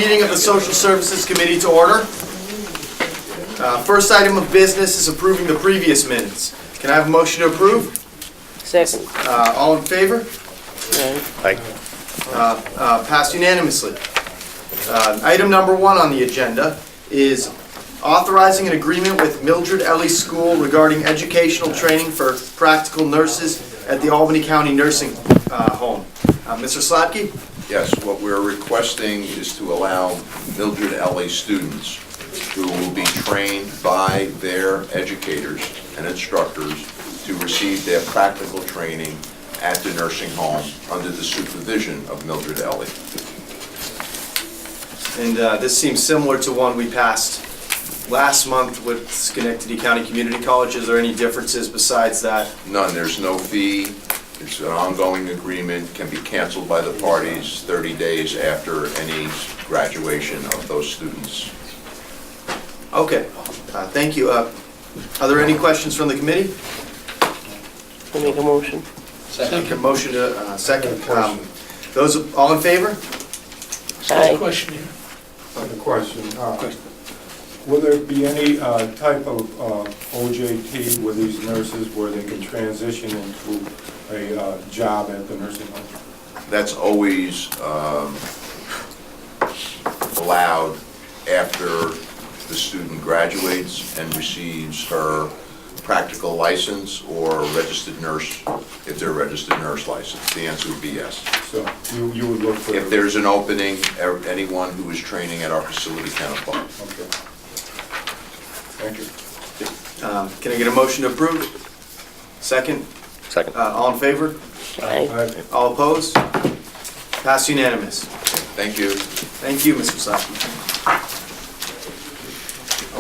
meeting of the Social Services Committee to order. First item of business is approving the previous minutes. Can I have a motion to approve? Second. All in favor? Aye. Passed unanimously. Item number 1 on the agenda is authorizing an agreement with Mildred Ellie School regarding educational training for practical nurses at the Albany County Nursing Home. Mr. Slatke? Yes, what we're requesting is to allow Mildred Ellie students who will be trained by their educators and instructors to receive their practical training at the nursing home under the supervision of Mildred Ellie. And this seems similar to one we passed last month with Schenectady County Community College. Is there any differences besides that? None, there's no fee. It's an ongoing agreement, can be canceled by the parties 30 days after any graduation of those students. Okay, thank you. Are there any questions from the committee? I make a motion. Second. Motion to second. Those all in favor? Aye. Question here. The question, will there be any type of OJT with these nurses where they can transition into a job at the nursing home? That's always allowed after the student graduates and receives her practical license or registered nurse, if they're a registered nurse license. The answer would be yes. So you would look for... If there's an opening, anyone who is training at our facility can apply. Okay. Thank you. Can I get a motion to approve? Second. Second. All in favor? Aye. All opposed? Passed unanimous. Thank you. Thank you, Mr. Slatke.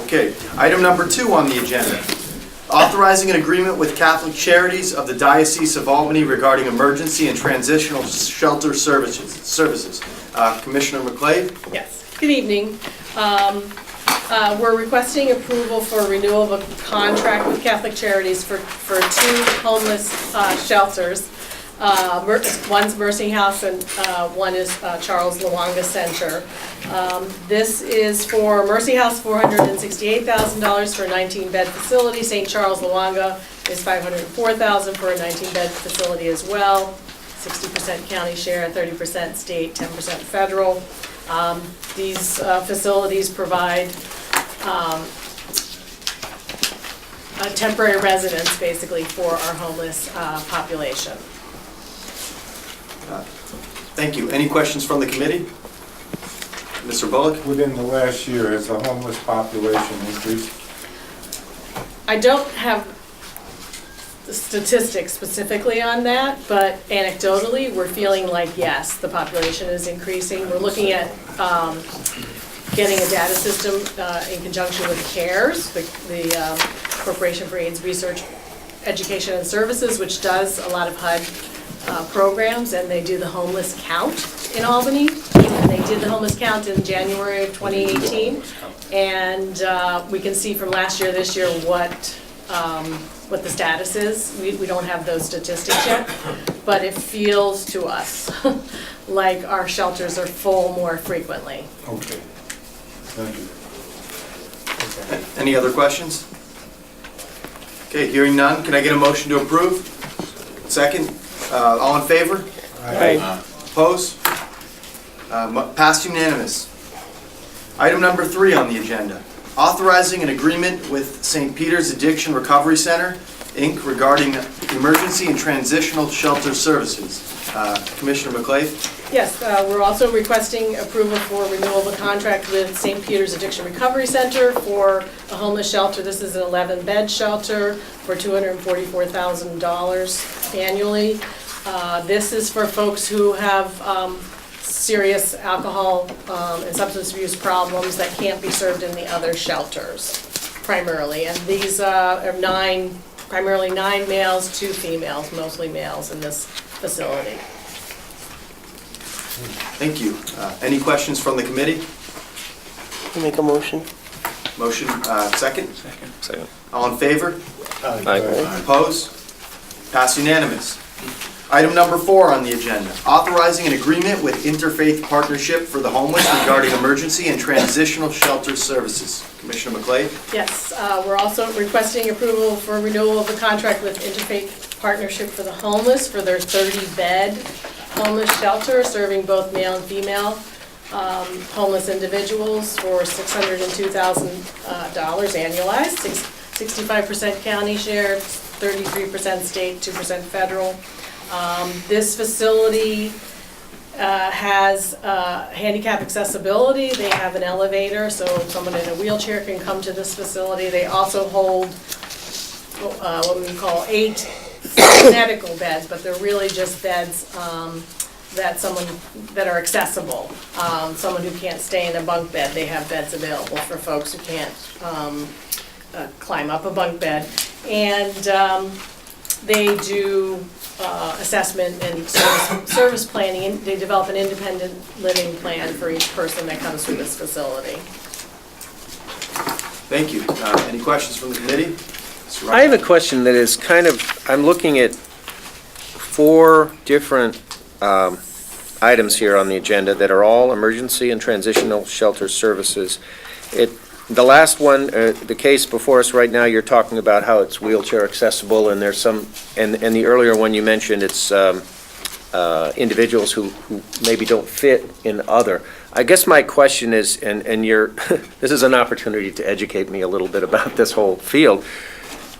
Okay, item number 2 on the agenda. Authorizing an agreement with Catholic Charities of the Diocese of Albany regarding emergency and transitional shelter services. Commissioner McClave? Yes. Good evening. We're requesting approval for renewal of a contract with Catholic Charities for 2 homeless shelters. One's Mercy House and one is Charles Lawanga Center. This is for Mercy House, $468,000 for a 19-bed facility. St. Charles Lawanga is $504,000 for a 19-bed facility as well. 60% county share, 30% state, 10% federal. These facilities provide a temporary residence, basically, for our homeless population. Thank you. Any questions from the committee? Mr. Bullock? Within the last year, has the homeless population increased? I don't have the statistics specifically on that, but anecdotally, we're feeling like, yes, the population is increasing. We're looking at getting a data system in conjunction with CARES, the Corporation for AIDS Research, Education and Services, which does a lot of HUD programs, and they do the homeless count in Albany. And they did the homeless count in January of 2018, and we can see from last year, this year, what the status is. We don't have those statistics yet, but it feels to us like our shelters are full more frequently. Okay. Thank you. Okay. Any other questions? Okay, hearing none, can I get a motion to approve? Second. All in favor? Aye. Opposed? Passed unanimous. Item number 3 on the agenda. Authorizing an agreement with St. Peter's Addiction Recovery Center, Inc. regarding emergency and transitional shelter services. Commissioner McClave? Yes, we're also requesting approval for renewal of a contract with St. Peter's Addiction Recovery Center for a homeless shelter. This is an 11-bed shelter for $244,000 annually. This is for folks who have serious alcohol and substance abuse problems that can't be served in the other shelters, primarily. And these are primarily 9 males, 2 females, mostly males in this facility. Thank you. Any questions from the committee? I make a motion. Motion, second? Second. All in favor? Aye. Opposed? Passed unanimous. Item number 4 on the agenda, authorizing an agreement with Interfaith Partnership for the Homeless regarding emergency and transitional shelter services. Commissioner McClade? Yes, we're also requesting approval for renewal of the contract with Interfaith Partnership for the Homeless for their 30-bed homeless shelter, serving both male and female homeless individuals for $602,000 annualized, 65% county share, 33% state, 2% federal. This facility has handicap accessibility. They have an elevator, so someone in a wheelchair can come to this facility. They also hold what we call 8 medical beds, but they're really just beds that are accessible. Someone who can't stay in a bunk bed, they have beds available for folks who can't climb up a bunk bed. And they do assessment and service planning. They develop an independent living plan for each person that comes through this facility. Thank you. Any questions from the committee? Mr. I have a question that is kind of, I'm looking at 4 different items here on the agenda that are all emergency and transitional shelter services. The last one, the case before us right now, you're talking about how it's wheelchair accessible, and there's some, and the earlier one you mentioned, it's individuals who maybe don't fit in other. I guess my question is, and you're, this is an opportunity to educate me a little bit about this whole field.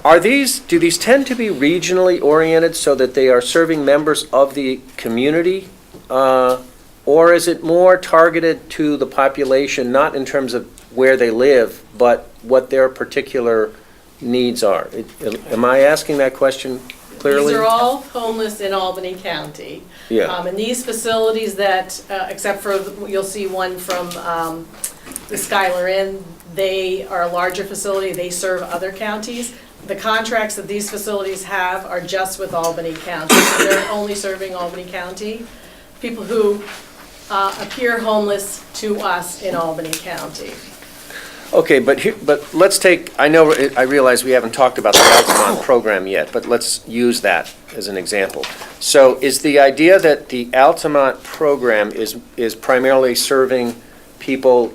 Do these tend to be regionally oriented so that they are serving members of the community? Or is it more targeted to the population, not in terms of where they live, but what their particular needs are? Am I asking that question clearly? These are all homeless in Albany County. Yeah. And these facilities that, except for, you'll see one from the Schuyler Inn, they are a larger facility, they serve other counties. The contracts that these facilities have are just with Albany County, so they're only serving Albany County. People who appear homeless to us in Albany County. Okay, but let's take, I realize we haven't talked about the Altamont program yet, but let's use that as an example. So is the idea that the Altamont program is primarily serving people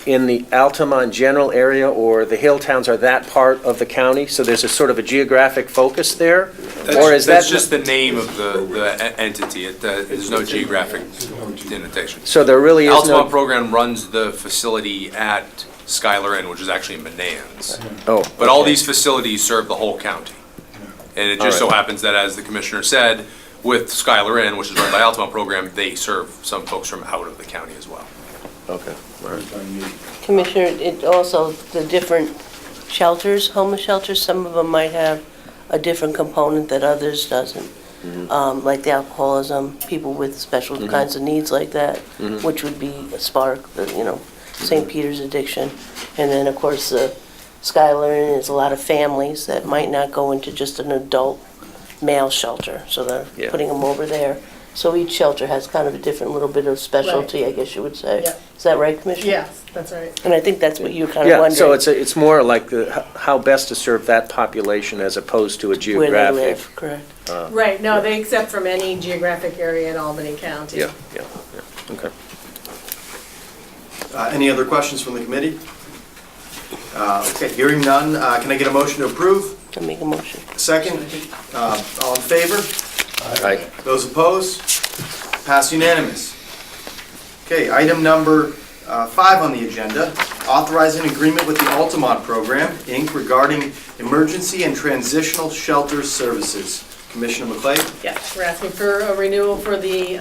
in the Altamont general area, or the hill towns are that part of the county? So there's a sort of a geographic focus there? Or is That's that just the name of the entity. There's no geographic denotation. So there really is Altamont no... program runs the facility at Schuyler Inn, which is actually in Manans. Oh, But all okay. these facilities serve the whole county. And it just so happens that, as the commissioner said, with Schuyler Inn, which is run by Altamont program, they serve some folks from out of the county as well. Okay, all right. Commissioner, it also, the different shelters, homeless shelters, some of them might have a different component that others doesn't. Like the alcoholism, people with special kinds of needs like that, which would be a spark, St. Peter's addiction. And then, of course, the Schuyler Inn is a lot of families that might not go into just an adult male shelter, so they're putting them over there. So each shelter has kind of a different little bit of specialty, I guess you would say. Yeah. Is that right, Commissioner? Yes, that's right. And I think that's what you're kind of Yeah, wondering. so it's more like how best to serve that population as opposed to a Where geographic... they live, correct. Right, no, they accept from any geographic area in Albany County. Yeah, okay. Any other questions from the committee? Okay, hearing none, can I get a motion to approve? I make a motion. Second? All in favor? Aye. Those opposed? Passed unanimous. Okay, item number 5 on the agenda, authorizing agreement with the Altamont Program, Inc. regarding emergency and transitional shelter services. Commissioner McClade? Yes, we're asking for a renewal for the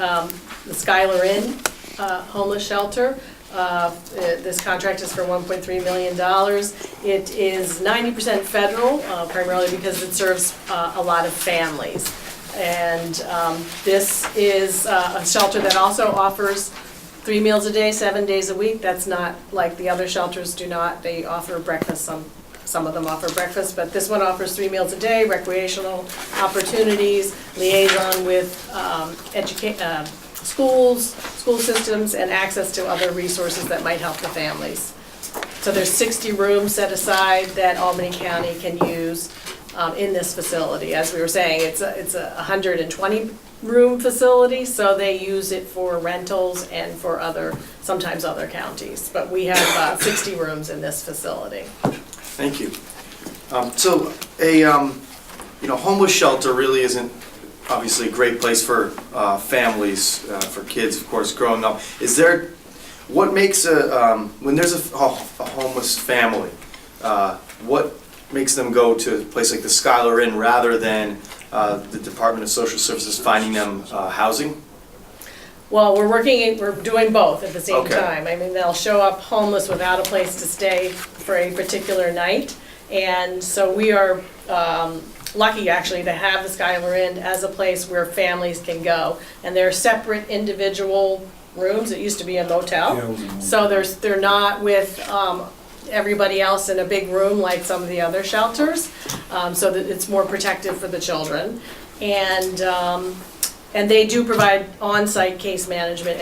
Schuyler Inn homeless shelter. This contract is for $1.3 million. It is 90% federal, primarily because it serves a lot of families. And this is a shelter that also offers 3 meals a day, 7 days a week. That's not like the other shelters do not. They offer breakfast. Some of them offer breakfast, but this one offers 3 meals a day, recreational opportunities, liaison with schools, school systems, and access to other resources that might help the families. So there's 60 rooms set aside that Albany County can use in this facility. As we were saying, it's a 120-room facility, so they use it for rentals and for sometimes other counties. But we have 60 rooms in this facility. Thank you. So homeless shelter really isn't obviously a great place for families, for kids, of course, growing up. What makes when there's a homeless family, what makes them go to a place like the Schuyler Inn rather than the Department of Social Services finding them housing? Well, we're doing both at the same Okay. time. I mean, they'll show up homeless without a place to stay for a particular night. And so we are lucky, actually, to have the Schuyler Inn as a place where families can go. And they're separate individual rooms. It used to be a motel. Yeah. So they're not with everybody else in a big room like some of the other shelters, so that it's more protective for the children. And they do provide on-site case management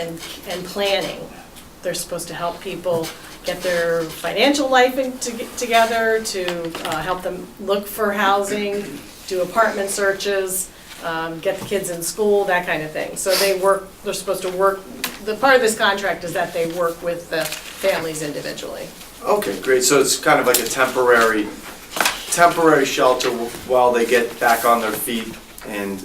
and planning. They're supposed to help people get their financial life together, to help them look for housing, do apartment searches, get the kids in school, that kind of thing. So they're supposed to work, the part of this contract is that they work with the families individually. Okay, great. So it's kind of like a temporary shelter while they get back on their feet and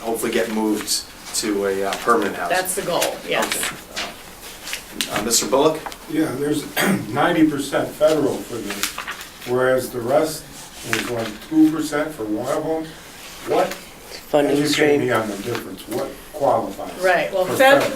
hopefully get moved to a permanent house. That's the goal, yes. Okay. Mr. Bullock? Yeah, there's 90% federal for this, whereas the rest is like 2% for one of them. What? Funding Educate stream. me on the difference. What qualifies? Right, well, for federal?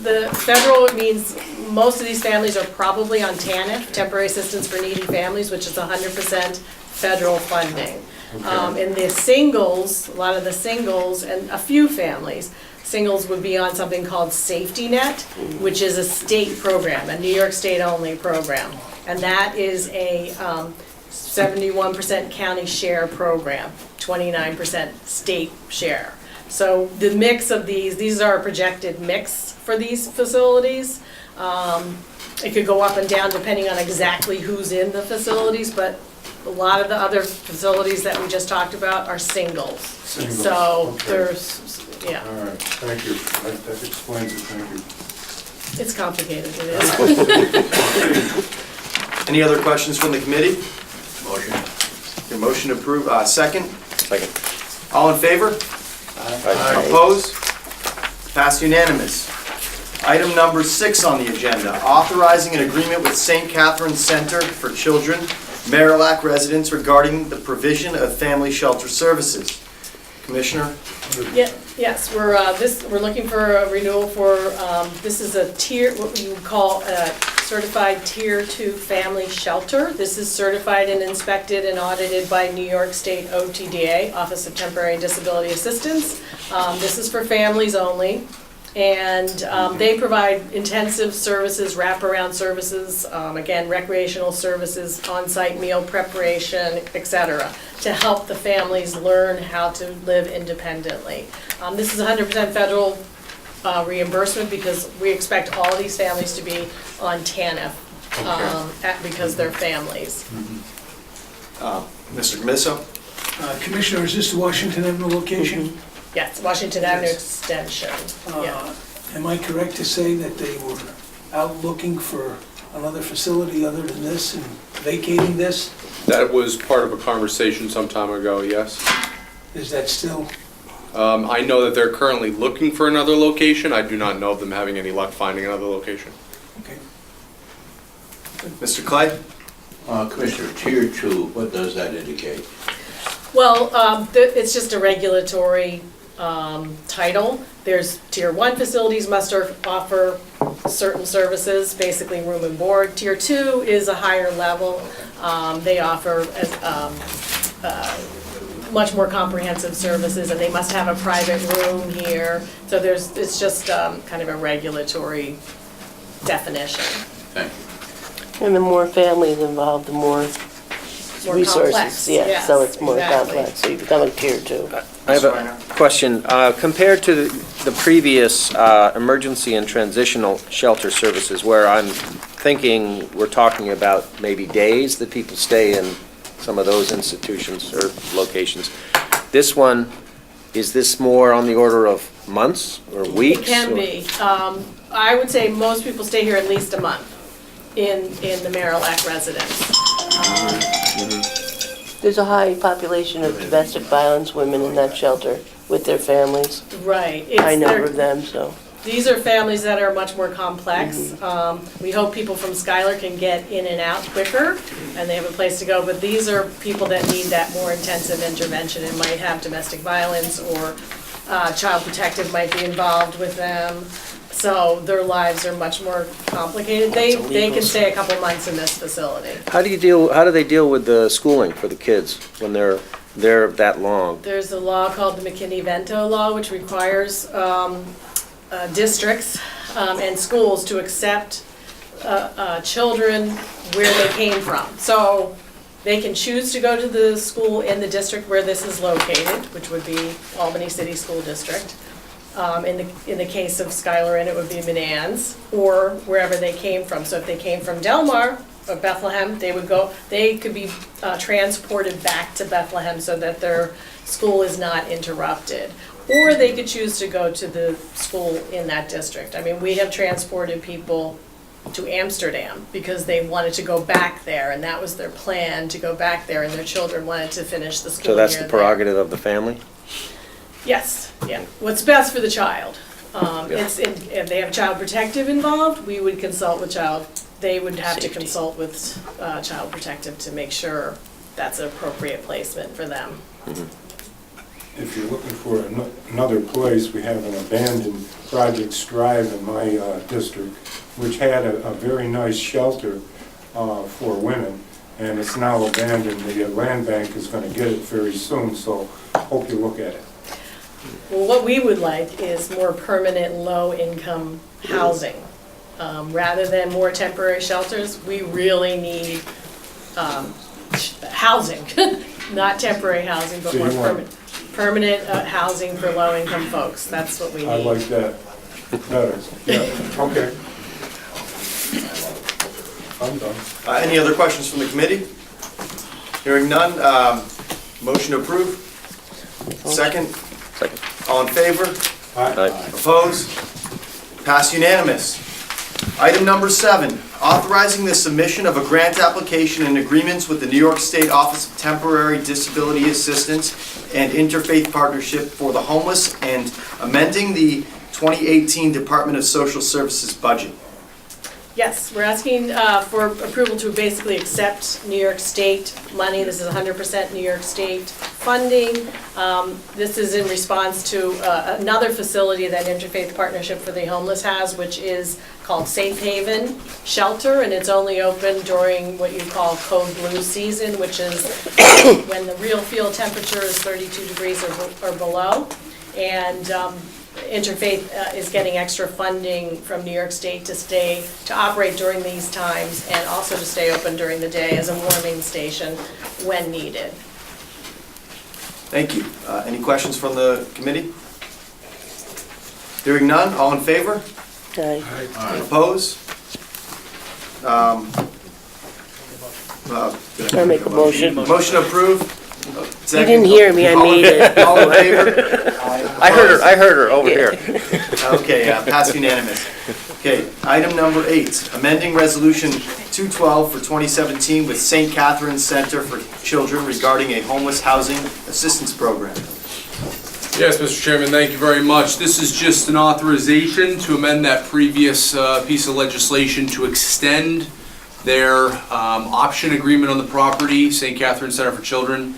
the federal means most of these families are probably on TANF, Temporary Assistance for Needy Families, which is 100% federal funding. Okay. In the singles, a lot of the singles, and a few families, singles would be on something called Safety Net, which is a state program, a New York State-only program. And that is a 71% county share program, 29% state share. So the mix of these are a projected mix for these facilities. It could go up and down depending on exactly who's in the facilities, but a lot of the other facilities that we just talked about are singles. Singles, So okay. there's, yeah, All right, thank you. That explains it, thank you. it's complicated, it is. Any other questions from the committee? Motion. Your motion to approve, second? Second. All in favor? Opposed? Passed unanimous. Item number 6 on the agenda, authorizing an agreement with St. Catherine's Center for Children, Marillac residents regarding the provision of family shelter services. Commissioner? Yes, we're looking for a renewal for, this is a tier, what we would call a certified Tier 2 family shelter. This is certified and inspected and audited by New York State OTDA, Office of Temporary and Disability Assistance. This is for families only. And they provide intensive services, wraparound services, again, recreational services, on-site meal preparation, et cetera, to help the families learn how to live independently. This is 100% federal reimbursement because we expect all of these families to be on TANF because they're families. Mr. Gamisso? Commissioner, is this the Washington Avenue location? Yes, Washington Avenue Extension, yeah. Am I correct to say that they were out looking for another facility other than this and vacating this? That was part of a conversation some time ago, yes. Is that still? I know that they're currently looking for another location. I do not know of them having any luck finding another location. Okay. Mr. Clay? Commissioner, Tier 2, what does that indicate? Well, it's just a regulatory title. There's Tier 1 facilities must offer certain services, basically room and board. Tier 2 is a higher level. They offer much more comprehensive services, and they must have a private room here. So it's just kind of a regulatory definition. Thank you. And the more families involved, the more More resources. complex, Yeah, so yes, it's more exactly. complex, so you become a tier 2. I have a question. Compared to the previous emergency and transitional shelter services, where I'm thinking we're talking about maybe days that people stay in some of those institutions or locations. This one, is this more on the order of months or weeks? It can or- be. I would say most people stay here at least a month in the Marillac residence. There's a high population of domestic violence women in that shelter with their families. Right. High number of them, so. These are families that are much more complex. We hope people from Schuyler can get in and out quicker, and they have a place to go, but these are people that need that more intensive intervention and might have domestic violence, or child protective might be involved with them. So their lives are much more complicated. They can stay a couple months in this facility. How do they deal with the schooling for the kids when they're there that long? There's a law called the McKinney-Vento law, which requires districts and schools to accept children where they came from. So they can choose to go to the school in the district where this is located, which would be Albany City School District. In the case of Schuyler Inn, it would be Manans, or wherever they came from. So if they came from Delmar or Bethlehem, they could be transported back to Bethlehem so that their school is not interrupted. Or they could choose to go to the school in that district. I mean, we have transported people to Amsterdam because they wanted to go back there, and that was their plan, to go back there, and their children wanted to finish the school So that's year the there. prerogative of the family? Yes, yeah. What's best for the child. If they have child protective involved, we would consult with they would have to Safety. consult with child protective to make sure that's an appropriate placement for them. If you're looking for another place, we have an abandoned Project Strive in my district, which had a very nice shelter for women, and it's now abandoned. The land bank is going to get it very soon, so hope you look at it. Well, what we would like is more permanent, low-income housing. Rather than more temporary shelters, we really need housing, not temporary housing, but So more you want- permanent housing for low-income folks. That's what we need. I like that better. Yeah, okay. I'm done. Any other questions from the committee? Hearing none, motion to approve? Second? Second. All in favor? Aye. Opposed? Passed unanimous. Item number 7, authorizing the submission of a grant application and agreements with the New York State Office of Temporary Disability Assistance and Interfaith Partnership for the Homeless, and amending the 2018 Department of Social Services budget. Yes, we're asking for approval to basically accept New York State money. This is 100% New York State funding. This is in response to another facility that Interfaith Partnership for the Homeless has, which is called Safe Haven Shelter, and it's only open during what you call Code Blue season, which is when the real field temperature is 32 degrees or below. And Interfaith is getting extra funding from New York State to operate during these times, and also to stay open during the day as a warming station when needed. Thank you. Any questions from the committee? Hearing none, all in favor? Aye. Opposed? I make a motion. Motion approved. You didn't hear me, I made it. All in favor? I heard her over here. Okay, passed unanimous. Okay, item number 8, amending resolution 212 for 2017 with St. Catherine's Center for Children regarding a homeless housing assistance program. Yes, Mr. Chairman, thank you very much. This is just an authorization to amend that previous piece of legislation to extend their option agreement on the property. St. Catherine's Center for Children,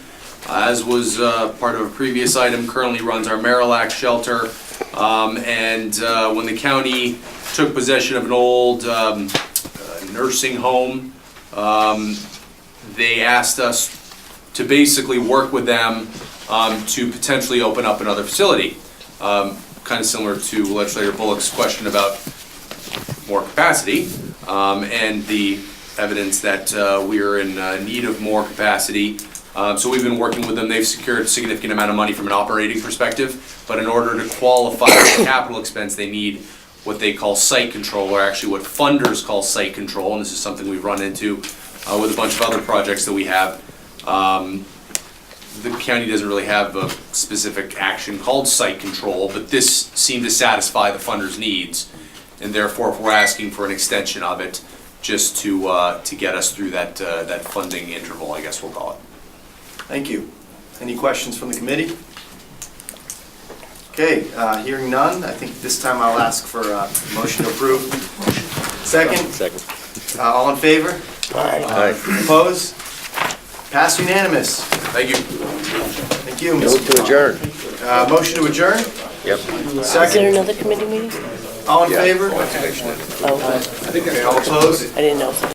as was part of a previous item, currently runs our Marillac shelter. And when the county took possession of an old nursing home, they asked us to basically work with them to potentially open up another facility. Kind of similar to Legislator Bullock's question about more capacity, and the evidence that we are in need of more capacity. So we've been working with them. They've secured a significant amount of money from an operating perspective, but in order to qualify for capital expense, they need what they call site control, or actually what funders call site control, and this is something we've run into with a bunch of other projects that we have. The county doesn't really have a specific action called site control, but this seemed to satisfy the funder's needs. And therefore, if we're asking for an extension of it, just to get us through that funding interval, I guess we'll call it. Thank you. Any questions from the committee? Okay, hearing none, I think this time I'll ask for a motion to approve. Second? Second. All in favor? Aye. Opposed? Passed unanimous. Thank you. Thank you. Move to adjourn. Motion to adjourn? Yep. Is there Second? another committee meeting? All in favor? Oh, Okay, all opposed? I didn't know.